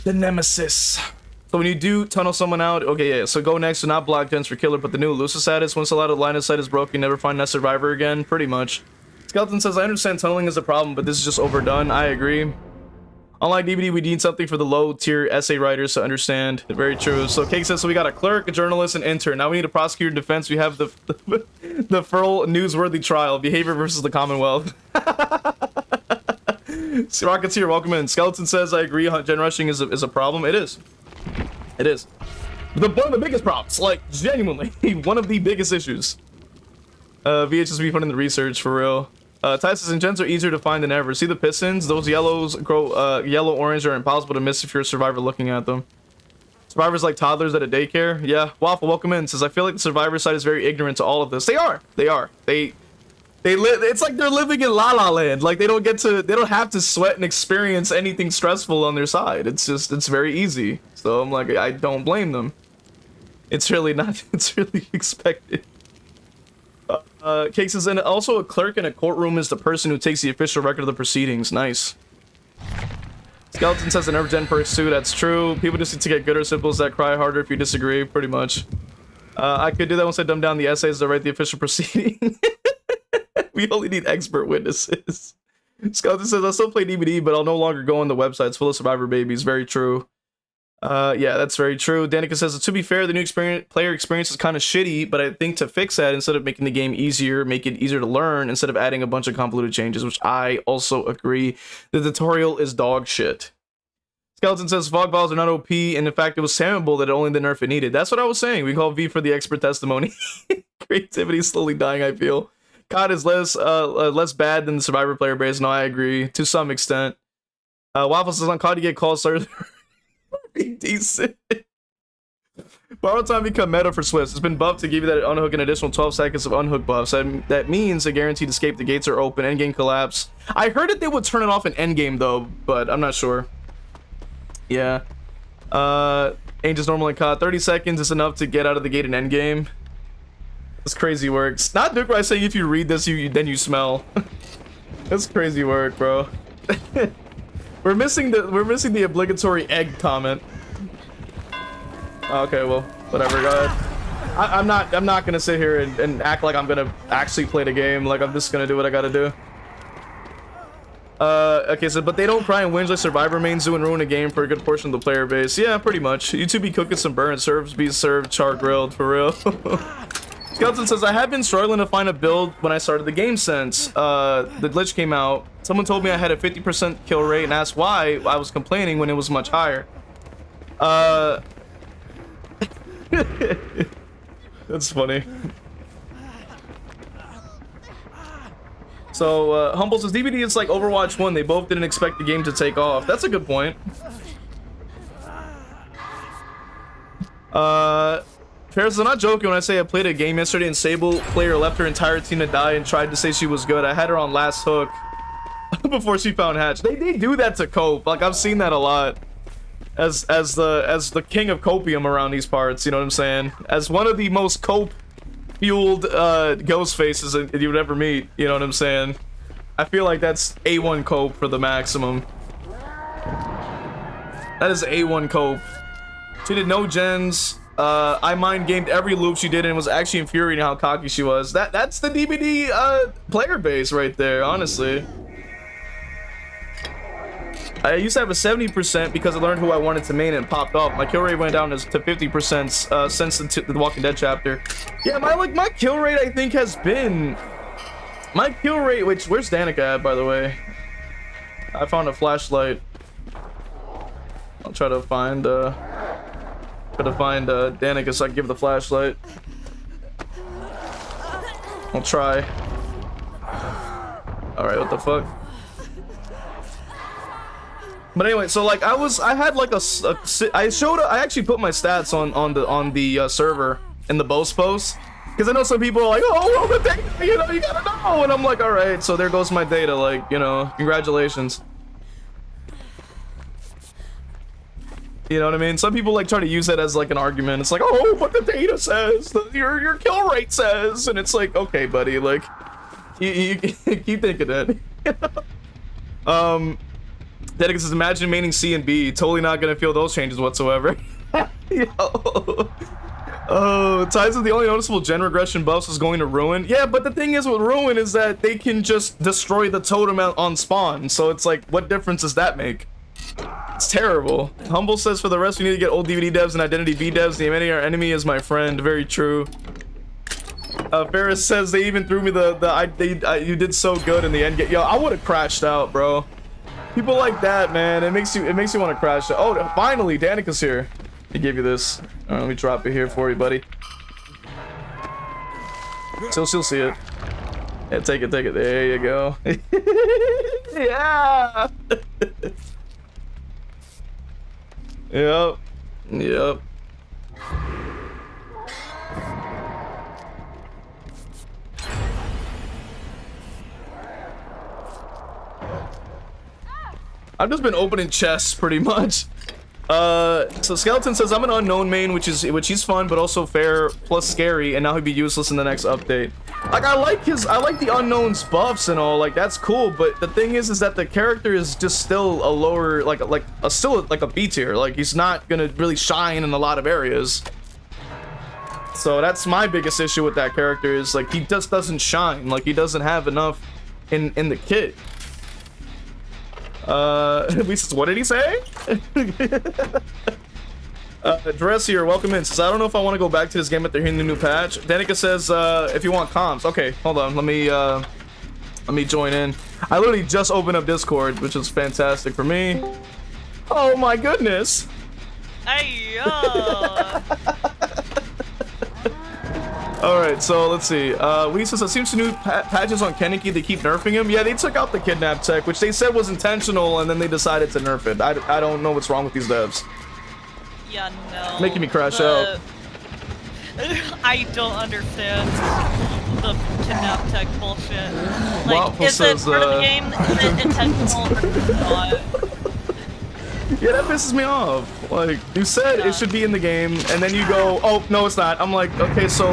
The Nemesis. So when you do tunnel someone out, okay, yeah, so go next to not block gens for killer, but the new elusive status, once a lot of line of sight is broken, you never find that survivor again, pretty much. Skeleton says, I understand tunneling is a problem, but this is just overdone. I agree. Unlike DVD, we need something for the low tier essay writers to understand. Very true. So Cake says, so we got a clerk, a journalist, an intern. Now we need a prosecutor in defense. We have the Furl newsworthy trial, behavior versus the Commonwealth. Rocketeer, welcome in. Skeleton says, I agree, gen rushing is a problem. It is. It is. One of the biggest problems, like, genuinely, one of the biggest issues. VHS refunding the research, for real. Tysus and gens are easier to find than ever. See the pistons? Those yellows grow, yellow-orange are impossible to miss if you're a survivor looking at them. Survivors like toddlers at a daycare? Yeah. Waffle, welcome in. Says, I feel like the survivor side is very ignorant to all of this. They are. They are. They live, it's like they're living in La La Land. Like, they don't have to sweat and experience anything stressful on their side. It's very easy. So I'm like, I don't blame them. It's really expected. Cake says, and also a clerk in a courtroom is the person who takes the official record of the proceedings. Nice. Skeleton says, I never gen perks too. That's true. People just need to get good or simple as that. Cry harder if you disagree. Pretty much. I could do that once I dumb down the essays to write the official proceeding. We only need expert witnesses. Skeleton says, I'll still play DVD, but I'll no longer go on the websites full of survivor babies. Very true. Yeah, that's very true. Danica says, to be fair, the new player experience is kind of shitty, but I think to fix that, instead of making the game easier, make it easier to learn, instead of adding a bunch of convoluted changes, which I also agree. The tutorial is dog shit. Skeleton says, fog balls are not OP, and in fact, it was salmable that only the nerf it needed. That's what I was saying. We call V for the expert testimony. Creativity is slowly dying, I feel. COD is less bad than the survivor player base. No, I agree to some extent. Waffle says, on COD you get calls started. Be decent. Borrow time become meta for Swifts. It's been buffed to give you that unhook an additional 12 seconds of unhook buffs. That means a guaranteed escape. The gates are open. Endgame collapse. I heard that they would turn it off in endgame though, but I'm not sure. Yeah. Angel's normal in COD. 30 seconds is enough to get out of the gate in endgame. That's crazy work. It's not Duke Rice saying if you read this, then you smell. That's crazy work, bro. We're missing the obligatory egg comment. Okay, well, whatever. Go ahead. I'm not gonna sit here and act like I'm gonna actually play the game. Like I'm just gonna do what I gotta do. Okay, so but they don't cry and whinge like survivor mains do and ruin a game for a good portion of the player base. Yeah, pretty much. You two be cooking some burnt serves, be served char grilled for real. Skeleton says, I have been struggling to find a build when I started the game since the glitch came out. Someone told me I had a 50% kill rate and asked why I was complaining when it was much higher. That's funny. So, Humble says, DVD is like Overwatch 1. They both didn't expect the game to take off. That's a good point. Ferris, I'm not joking when I say I played a game yesterday and Sable player left her entire team to die and tried to say she was good. I had her on last hook before she found Hatch. They do that to cope. Like I've seen that a lot. As the king of copium around these parts, you know what I'm saying? As one of the most cope fueled ghost faces that you would ever meet, you know what I'm saying? I feel like that's A1 cope for the maximum. That is A1 cope. She did no gens. I mind gamed every loop she did and it was actually infuriating how cocky she was. That's the DBD player base right there, honestly. I used to have a 70% because I learned who I wanted to main and popped off. My kill rate went down to 50% since the Walking Dead chapter. Yeah, my kill rate I think has been my kill rate. Where's Danica at, by the way? I found a flashlight. I'll try to find Danica so I can give the flashlight. I'll try. Alright, what the fuck? But anyway, so like I had like I actually put my stats on the server in the boast post, because I know some people are like, oh, well, the data, you know, you gotta know, and I'm like, all right, so there goes my data, like, you know, congratulations. You know what I mean? Some people like try to use that as like an argument. It's like, oh, but the data says, your kill rate says, and it's like, okay, buddy, like, you keep thinking that. Dedica says, imagine maining C and B. Totally not gonna feel those changes whatsoever. Yo. Oh, ties of the only noticeable gen regression buffs is going to Ruin. Yeah, but the thing is with Ruin is that they can just destroy the totem on spawn. So it's like, what difference does that make? It's terrible. Humble says, for the rest, we need to get old DVD devs and identity V devs. The enemy, our enemy is my friend. Very true. Ferris says they even threw me you did so good in the end. Yo, I would have crashed out, bro. People like that, man. It makes you want to crash out. Oh, finally, Danica's here. He gave you this. All right, let me drop it here for you, buddy. She'll see it. Yeah, take it. There you go. Yeah. Yep. I've just been opening chests pretty much. So Skeleton says, I'm an unknown main, which he's fun, but also fair plus scary, and now he'd be useless in the next update. Like, I like the unknown's buffs and all, like, that's cool, but the thing is that the character is just still a lower, still a B tier. Like, he's not gonna really shine in a lot of areas. So that's my biggest issue with that character, is like, he just doesn't shine. Like, he doesn't have enough in the kit. What did he say? Dressier, welcome in. Says, I don't know if I want to go back to this game after hearing the new patch. Danica says, if you want comms. Okay, hold on. Let me join in. I literally just opened up Discord, which is fantastic for me. Oh my goodness. Hey, yo. Alright, so let's see. Lee says, it seems to new patches on Kenneki, they keep nerfing him. Yeah, they took out the kidnap tech, which they said was intentional, and then they decided to nerf it. I don't know what's wrong with these devs. Yeah, no. Making me crash out. I don't understand the kidnap tech bullshit. Like, Waffle is says, it part of the game? Is it intentional or not? Yeah, that pisses me off. Like, you said it should be in the game, and then you go, oh, no, it's not. I'm like, okay, so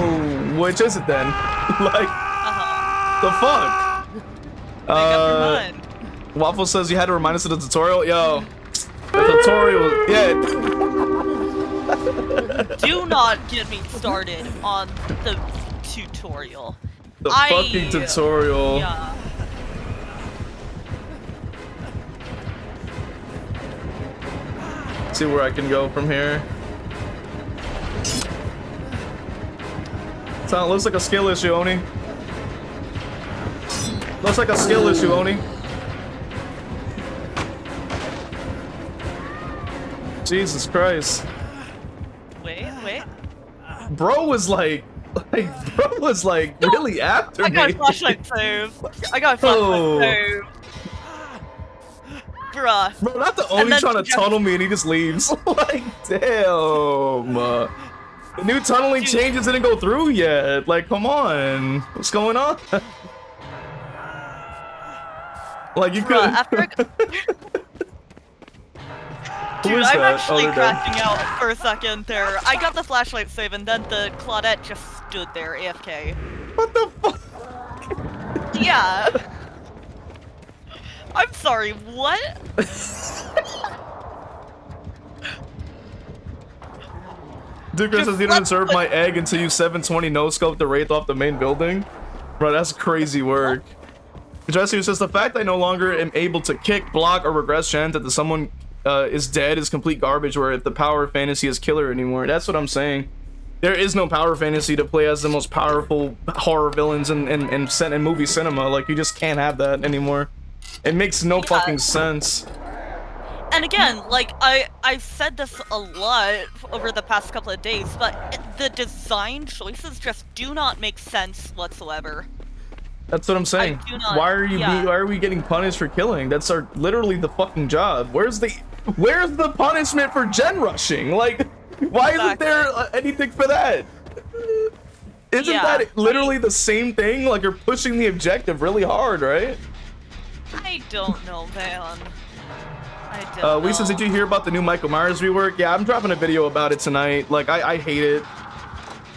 which is it then? Like, the fuck? Make up your mind. Waffle says you had to remind us of the tutorial. Yo, the tutorial, yeah. Do not get me started on the tutorial. The fucking tutorial. Yeah. See where I can go from here. So it looks like a skill issue, Oni. Looks like a skill issue, Oni. Jesus Christ. Wait. Bro was like really after me. I got a flashlight save. Save. Bruh. Bro, not the Oni trying to tunnel me and he just leaves. Like, damn. The new tunneling changes didn't go through yet. Like, come on. What's going on? Like, you could. Dude, I'm actually crashing out for a second there. I got the flashlight save and then the Claudette just stood there, AFK. What the fuck? Yeah. I'm sorry, what? Dude, Chris says you didn't serve my egg until you 720 no-scope the Wraith off the main building. Bro, that's crazy work. Jesse says, the fact I no longer am able to kick, block, or regress chant that someone is dead is complete garbage, where if the power fantasy is killer anymore. That's what I'm saying. There is no power fantasy to play as the most powerful horror villains in movie cinema. Like, you just can't have that anymore. It makes no fucking sense. And again, like, I've said this a lot over the past couple of days, but the design choices just do not make sense whatsoever. That's what I'm saying. I do not, Why are you? yeah. Why are we getting punished for killing? That's our literally the fucking job. Where's the punishment for gen rushing? Like, why isn't there anything for that? Isn't that literally the same thing? Like, you're pushing the objective really hard, right? I don't know, man. I don't know. Lisa, did you hear about the new Michael Myers rework? Yeah, I'm dropping a video about it tonight. Like, I hate it.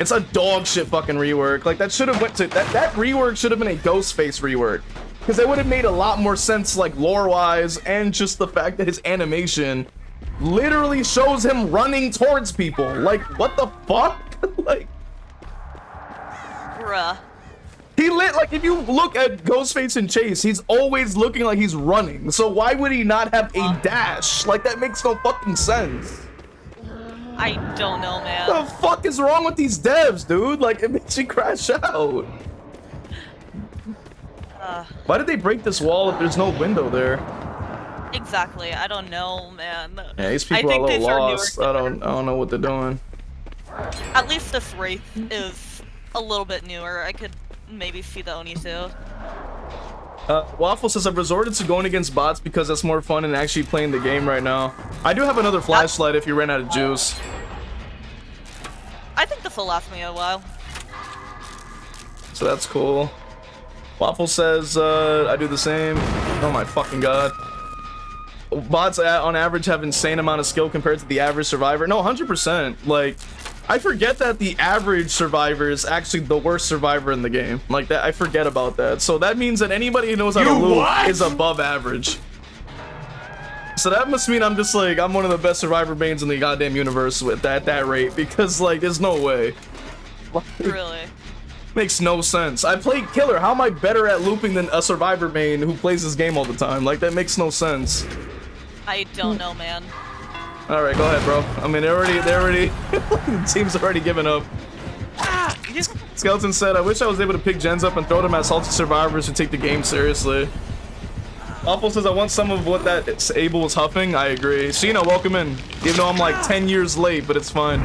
It's a dog shit fucking rework. Like, that should have went to that rework should have been a Ghostface rework, because it would have made a lot more sense, like lore wise, and just the fact that his animation literally shows him running towards people. Like, what the fuck? Like, bruh. He like, if you look at Ghostface and Chase, he's always looking like he's running. So why would he not have a dash? Like, that makes no fucking sense. I don't know, man. What the fuck is wrong with these devs, dude? Like, it makes you crash out. Why did they break this wall if there's no window there? Exactly. I don't know, man. Yeah, these people are a little lost. I don't know what they're doing. At least this Wraith is a little bit newer. I could maybe see the Oni too. Waffle says, I've resorted to going against bots because that's more fun than actually playing the game right now. I do have another flashlight if you ran out of juice. I think this will last me a while. So that's cool. Waffle says, I do the same. Oh my fucking god. Bots on average have insane amount of skill compared to the average survivor. No, 100%. Like, I forget that the average survivor is actually the worst survivor in the game. Like, that, I forget about that. So that means that anybody who knows how to loot is above average. So that must mean I'm just like, I'm one of the best survivor mains in the goddamn universe with that rate, because like, there's no way. Really? Makes no sense. I play killer. How am I better at looping than a survivor main who plays this game all the time? Like, that makes no sense. I don't know, man. All right, go ahead, bro. I mean, they already, the team's already given up. Skeleton said, I wish I was able to pick gens up and throw them at salty survivors who take the game seriously. Awful says, I want some of what that Abel was huffing. I agree. Sheena, welcome in. Even though I'm like 10 years late, but it's fine.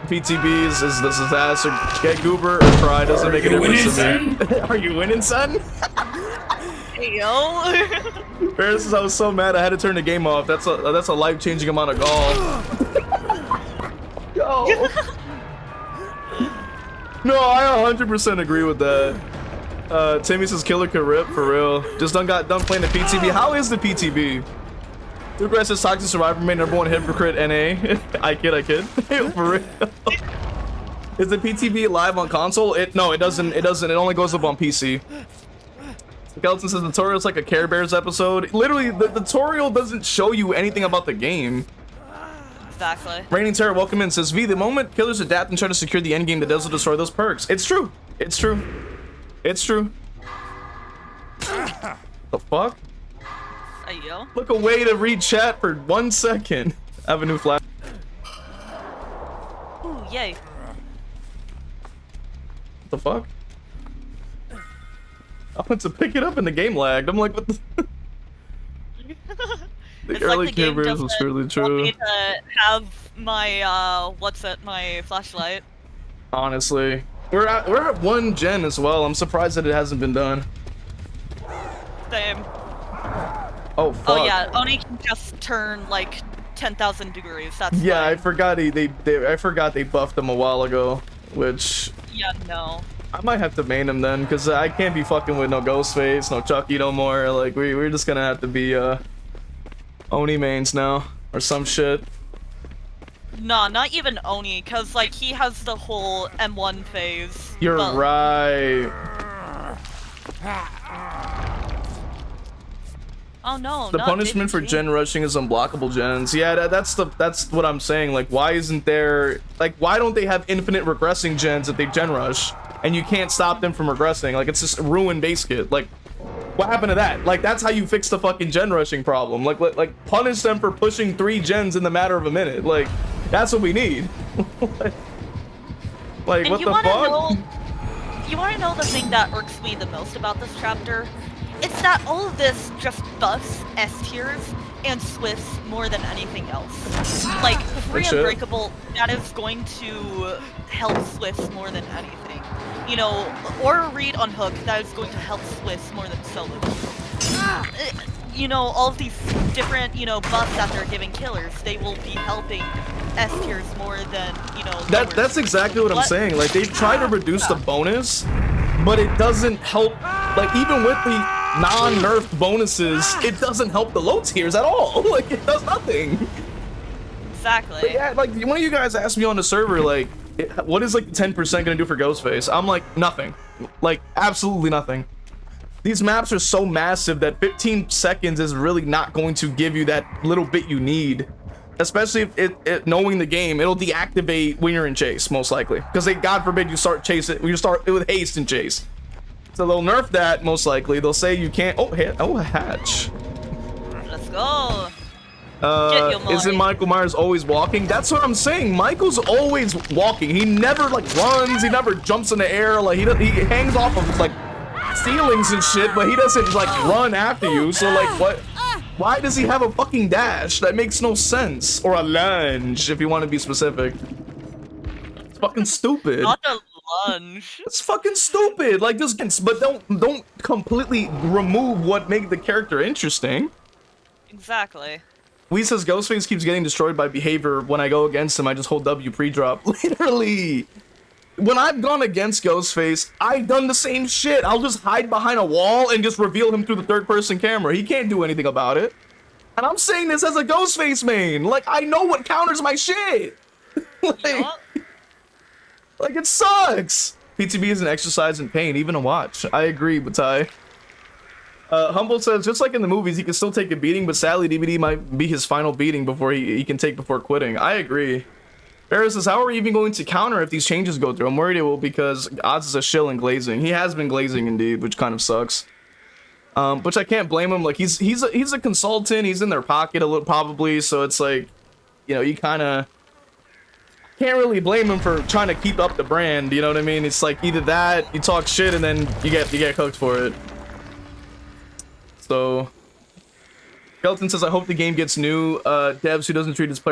PTBs is this disaster. Get goober or cry doesn't make a difference to me. Are you winning, son? Hey, yo. Ferris says, I was so mad I had to turn the game off. That's a life-changing amount of gall. Yo. No, I 100% agree with that. Timmy says killer could rip for real. Just got done playing the PTB. How is the PTB? Dude says toxic survivor main #1 hypocrite NA. I kid. For real. Is the PTB live on console? No, it doesn't. It only goes up on PC. Skeleton says the tutorial is like a Care Bears episode. Literally, the tutorial doesn't show you anything about the game. Exactly. Raining Terror, welcome in, says V, the moment killers adapt and try to secure the endgame, the devs will destroy those perks. It's true. It's true. It's true. The fuck? Yo. Look away to read chat for 1 second. I have a new flash. Ooh, yay. What the fuck? I went to pick it up and the game lagged. I'm like, what the? The early like the game Bears was really true. Want me to have my my flashlight. Honestly, we're at 1 gen as well. I'm surprised that it hasn't been done. Same. Oh fuck. Oh yeah, Oni can just turn like 10,000 degrees. That's yeah. fine. I forgot I forgot they buffed him a while ago, which. Yeah, no. I might have to main him then, because I can't be fucking with no Ghostface, no Chucky no more. Like, we're just gonna have to be, Oni mains now, or some shit. Nah, not even Oni, because, like, he has the whole M1 phase. You're right. Oh no, The punishment for gen rushing is unblockable gens. Yeah, that's what I'm saying. Like, why isn't there, like, why don't they have infinite regressing gens if they gen rush? And you can't stop them from regressing. Like, it's just ruin base kit. Like, what happened to that? Like, that's how you fix the fucking gen rushing problem. Like punish them for pushing 3 gens in the matter of a minute. Like, that's what we need. Like, what the fuck? You wanna know the thing that irks me the most about this chapter? It's that all of this just buffs S tiers and Swifts more than anything else. Like, free Unbreakable, that is going to help Swifts more than anything. you know, or read on Hook that is going to help Swiss more than Solo. You know, all of these different, you know, buffs that they're giving killers, they will be helping S tiers more than, you know, That's exactly what I'm saying. Like, they've tried to reduce the bonus, but it doesn't help. Like, even with the non-nerfed bonuses, it doesn't help the low tiers at all. Like, it does nothing. Exactly. But yeah, like, one of you guys asked me on the server, like, what is, like, 10% gonna do for Ghostface? I'm like, nothing. Like, absolutely nothing. These maps are so massive that 15 seconds is really not going to give you that little bit you need. Especially if knowing the game, it'll deactivate when you're in chase, most likely. Because they, God forbid, you start chasing, you start with haste and chase. So they'll nerf that, most likely. They'll say you can't. Oh, hatch. Let's go. Isn't Michael Myers always walking? That's what I'm saying. Michael's always walking. He never like runs. He never jumps in the air. Like he hangs off of like ceilings and shit, but he doesn't like run after you. So like, what? Why does he have a fucking dash? That makes no sense. Or a lunge, if you want to be specific. It's fucking stupid. Not a lunge. It's fucking stupid. Like just, but don't completely remove what makes the character interesting. Exactly. Wee says Ghostface keeps getting destroyed by behavior. When I go against him, I just hold W pre-drop. Literally. When I've gone against Ghostface, I've done the same shit. I'll just hide behind a wall and just reveal him through the third-person camera. He can't do anything about it. And I'm saying this as a Ghostface main. Like, I know what counters my shit. like it sucks. PTB is an exercise in pain, even to watch. I agree, Batai. Humble says, just like in the movies, he can still take a beating, but sadly, DVD might be his final beating before he can take before quitting. I agree. Barris says, how are we even going to counter if these changes go through? I'm worried it will because Odds is a shill in glazing. He has been glazing indeed, which kind of sucks. Which I can't blame him. Like he's a consultant. He's in their pocket a little probably, so it's like, you know, you kind of can't really blame him for trying to keep up the brand. You know what I mean? It's like either that, you talk shit, and then you get cooked for it. So, Skeleton says, I hope the game gets new devs who doesn't treat its players